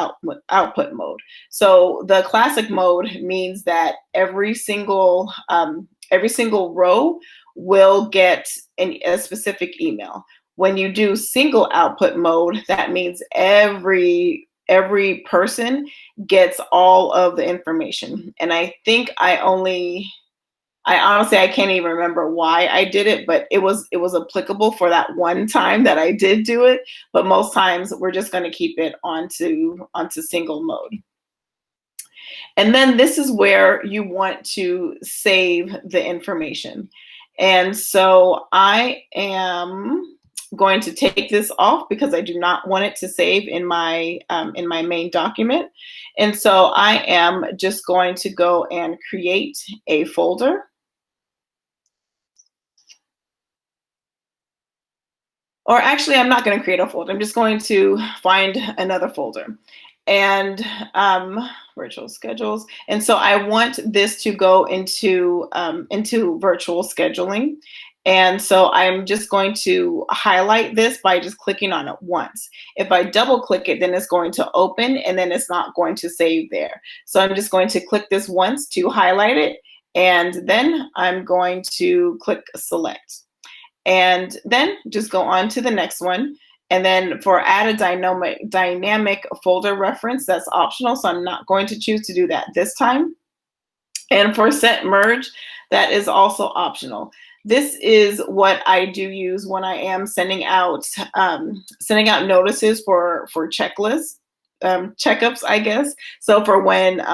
output mode. So the classic mode means that every single row will get a specific email, when you do single output mode, that means every person gets all of the information. And I think I honestly, I can't even remember why I did it, but it was applicable for that one time that I did do it. But most times we're just going to keep it onto single mode. And then this is where you want to save the information. And so I am going to take this off because I do not want it to save in my main document. And so I am just going to go and create a folder. Or actually, I'm not going to create a folder. I'm just going to find another folder. And virtual schedules. And so I want this to go into virtual scheduling. And so I'm just going to highlight this by just clicking on it once. If I double click it, then it's going to open and then it's not going to save there. So I'm just going to click this once to highlight it. And then I'm going to click select. And then just go on to the next one. And then for add a dynamic folder reference, that's optional. So I'm not going to choose to do that this time. And for set merge, that is also optional. This is what I do use when I am sending out notices for checklists, checkups, I guess. So for when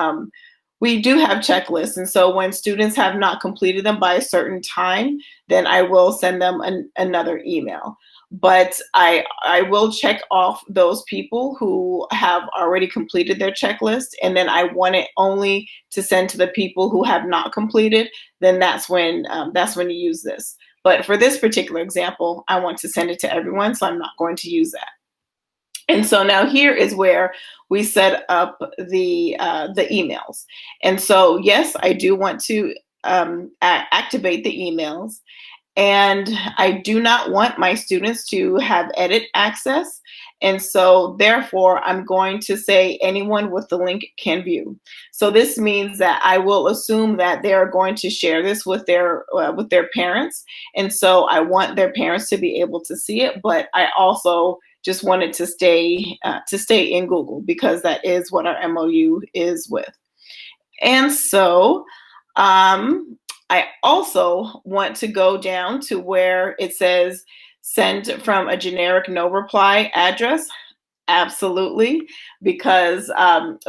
we do have checklists, and so when students have not completed them by a certain time, then I will send them another email. But I will check off those people who have already completed their checklist, and then I want it only to send to the people who have not completed. Then that's when you use this. But for this particular example, I want to send it to everyone, so I'm not going to use that. And so now here is where we set up the emails. And so yes, I do want to activate the emails. And I do not want my students to have edit access. And so therefore, I'm going to say anyone with the link can view. So this means that I will assume that they are going to share this with their parents. And so I want their parents to be able to see it, but I also just want it to stay in Google because that is what our M.O.U. is with. And so I also want to go down to where it says send from a generic no reply address. Absolutely, because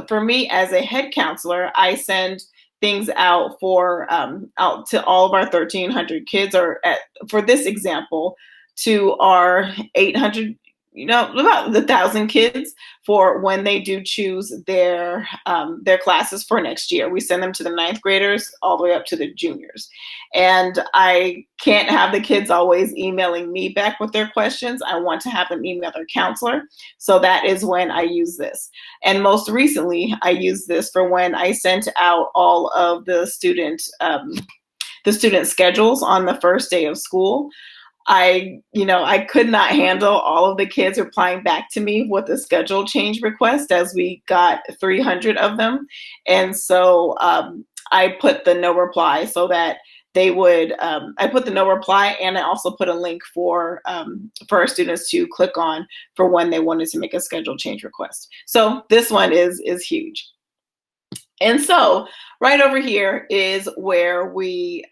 for me as a head counselor, I send things out out to all of our 1,300 kids, or for this example, to our 800. About 1,000 kids for when they do choose their classes for next year. We send them to the 9th graders all the way up to the juniors. And I can't have the kids always emailing me back with their questions. I want to have them email their counselor. So that is when I use this. And most recently, I used this for when I sent out all of the student schedules on the first day of school. I could not handle all of the kids replying back to me with a schedule change request, as we got 300 of them. And so I put the no reply so that they would, I put the no reply, and I also put a link for our students to click on for when they wanted to make a schedule change request. So this one is huge. And so right over here is where we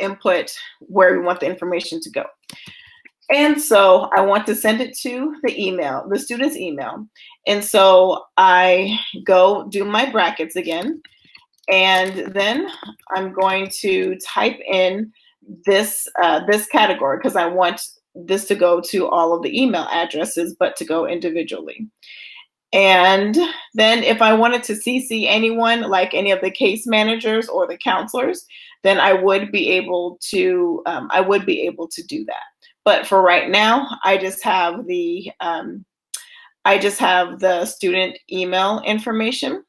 input where we want the information to go. And so I want to send it to the student's email. And so I go do my brackets again. And then I'm going to type in this category because I want this to go to all of the email addresses, but to go individually. And then if I wanted to CC anyone, like any of the case managers or the counselors, then I would be able to do that. But for right now, I just have the student email information.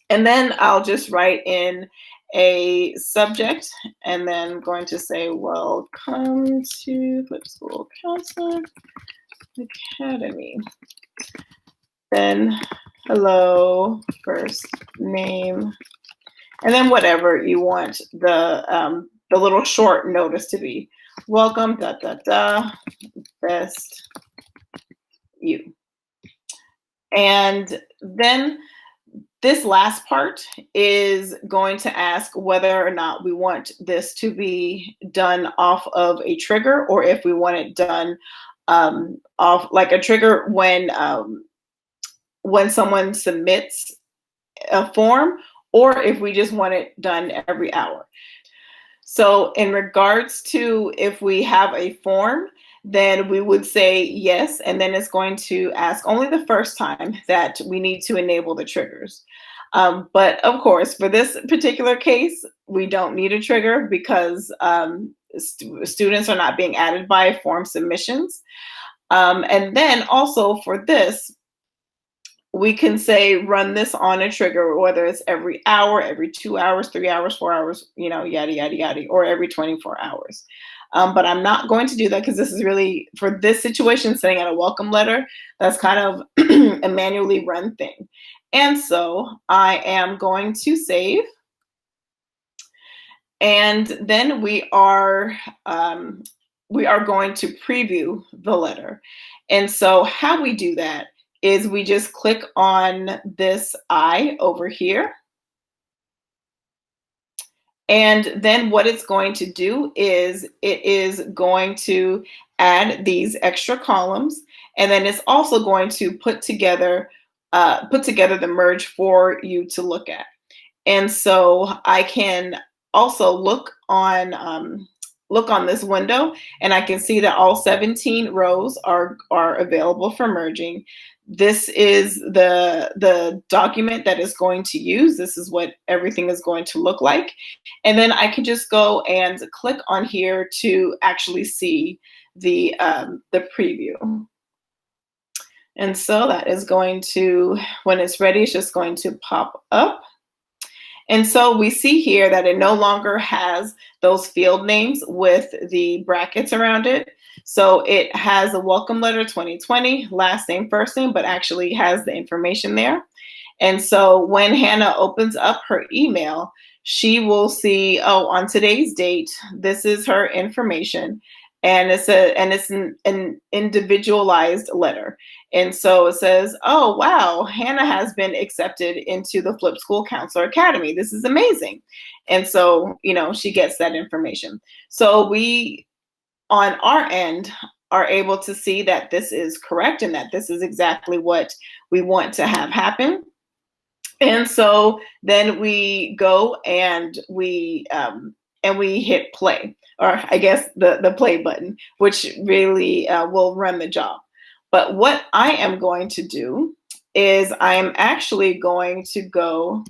And then I'll just write in a subject, and then I'm going to say, welcome to Flip School Counselor Academy. Then hello, first name, and then whatever you want the little short notice to be. welcome, best you. And then this last part is going to ask whether or not we want this to be done off of a trigger, or if we want it done off like a trigger when someone submits a form, or if we just want it done every hour. So in regards to if we have a form, then we would say yes, and then it's going to ask only the first time that we need to enable the triggers. But of course, for this particular case, we don't need a trigger because students are not being added by form submissions. And then also for this, we can say run this on a trigger, whether it's every hour, every 2 hours, 3 hours, 4 hours, yada, yada, yada, or every 24 hours. But I'm not going to do that because this is really, for this situation, sending out a welcome letter, that's kind of a manually run thing. And so I am going to save. And then we are going to preview the letter. And so how we do that is we just click on this I over here. And then what it's going to do is it is going to add these extra columns, and then it's also going to put together the merge for you to look at. And so I can also look on this window, and I can see that all 17 rows are available for merging. This is the document that is going to use. This is what everything is going to look like. And then I can just go and click on here to actually see the preview. And so that is going to, when it's ready, it's just going to pop up. And so we see here that it no longer has those field names with the brackets around it. So it has a welcome letter 2020, last name, first name, but actually has the information there. And so when Hannah opens up her email, she will see, oh, on today's date, this is her information. And it's an individualized letter. And so it says, oh, wow, Hannah has been accepted into the Flip School Counselor Academy. This is amazing. And so, she gets that information. So we, on our end, are able to see that this is correct and that this is exactly what we want to have happen. And so then we go and we hit play, or I guess the play button, which really will run the job. But what I am going to do is I am actually going to go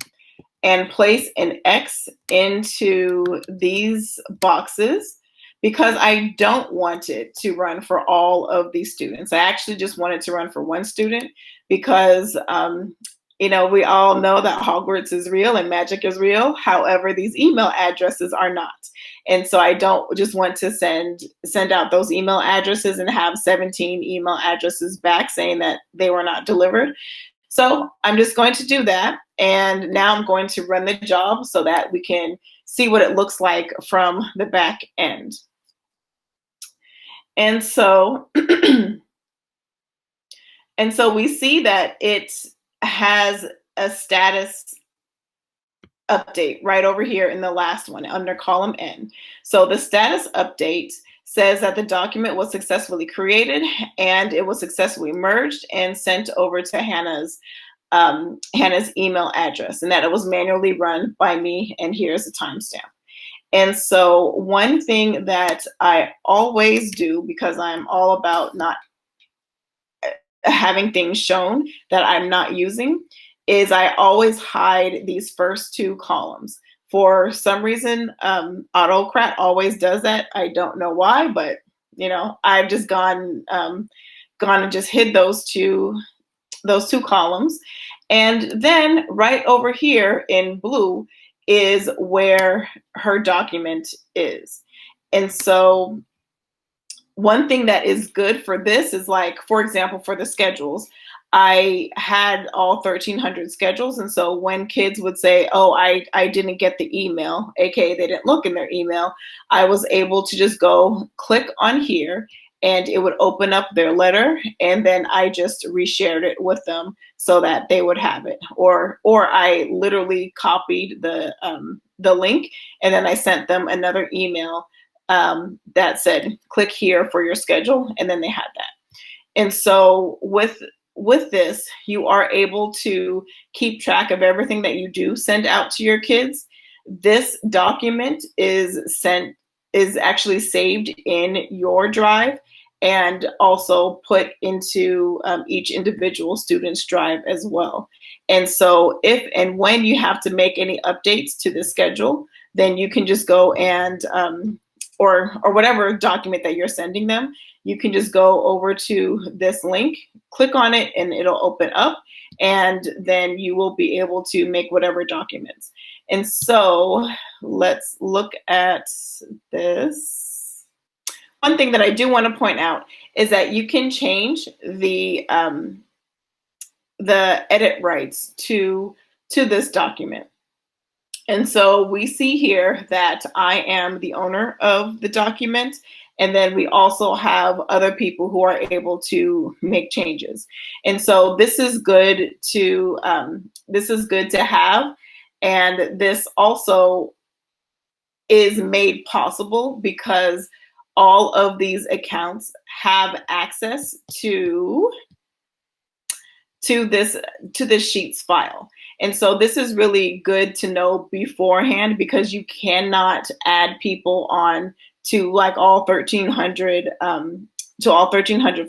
and place an X into these boxes because I don't want it to run for all of these students. I actually just want it to run for one student because we all know that Hogwarts is real and magic is real. However, these email addresses are not. And so I don't just want to send out those email addresses and have 17 email addresses back saying that they were not delivered. So I'm just going to do that. And now I'm going to run the job so that we can see what it looks like from the back end. And so, we see that it has a status update right over here in the last one under column N. So the status update says that the document was successfully created and it was successfully merged and sent over to Hannah's email address, and that it was manually run by me, and here's the timestamp. And so one thing that I always do, because I'm all about not having things shown that I'm not using, is I always hide these first two columns. For some reason, Autocrat always does that. I don't know why, but I've just gone and just hid those two columns. And then right over here in blue is where her document is. And so one thing that is good for this is, like, for example, for the schedules, I had all 1,300 schedules. And so when kids would say, oh, I didn't get the email, AKA they didn't look in their email, I was able to just go click on here and it would open up their letter, and then I just reshared it with them so that they would have it. Or I literally copied the link, and then I sent them another email that said, click here for your schedule, and then they had that. And so with this, you are able to keep track of everything that you do send out to your kids. This document is actually saved in your drive and also put into each individual student's drive as well. And so if and when you have to make any updates to the schedule, then you can just go and or whatever document that you're sending them, you can just go over to this link, click on it, and it'll open up, and then you will be able to make whatever documents. And so let's look at this. One thing that I do want to point out is that you can change the edit rights to this document. And so we see here that I am the owner of the document, and then we also have other people who are able to make changes. And so this is good to have, and this also is made possible because all of these accounts have access to this Sheets file. And so this is really good to know beforehand, because you cannot add people on to like all 1,300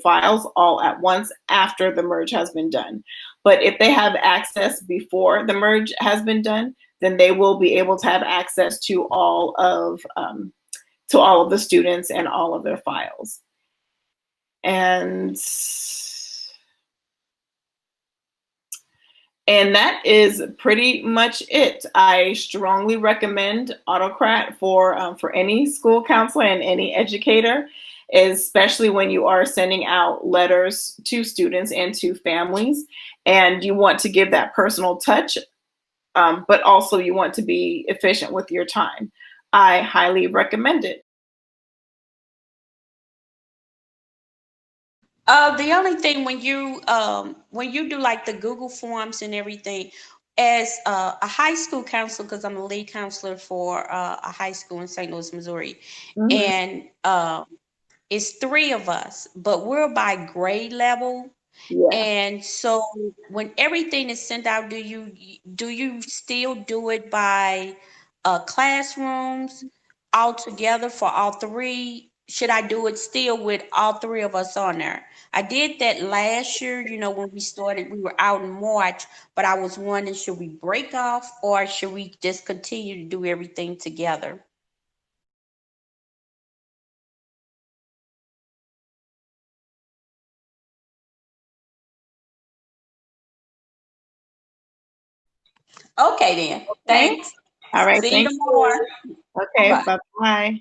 files all at once after the merge has been done. But if they have access before the merge has been done, then they will be able to have access to all of the students and all of their files. And that is pretty much it. I strongly recommend Autocrat for any school counselor and any educator, especially when you are sending out letters to students and to families, and you want to give that personal touch, but also you want to be efficient with your time. I highly recommend it. The only thing when you do like the Google Forms and everything, as a high school counselor, because I'm a lead counselor for a high school in St. Louis, Missouri, Mhm. and it's three of us, but we're by grade level. Yeah. And so when everything is sent out, do you still do it by classrooms all together for all three? Should I do it still with all three of us on there? I did that last year, when we started, we were out in March, but I was wondering, should we break off or should we just continue to do everything together? Okay then. Okay. Thanks. All right. See you Thank tomorrow. you. Bye Okay. bye. Bye-bye.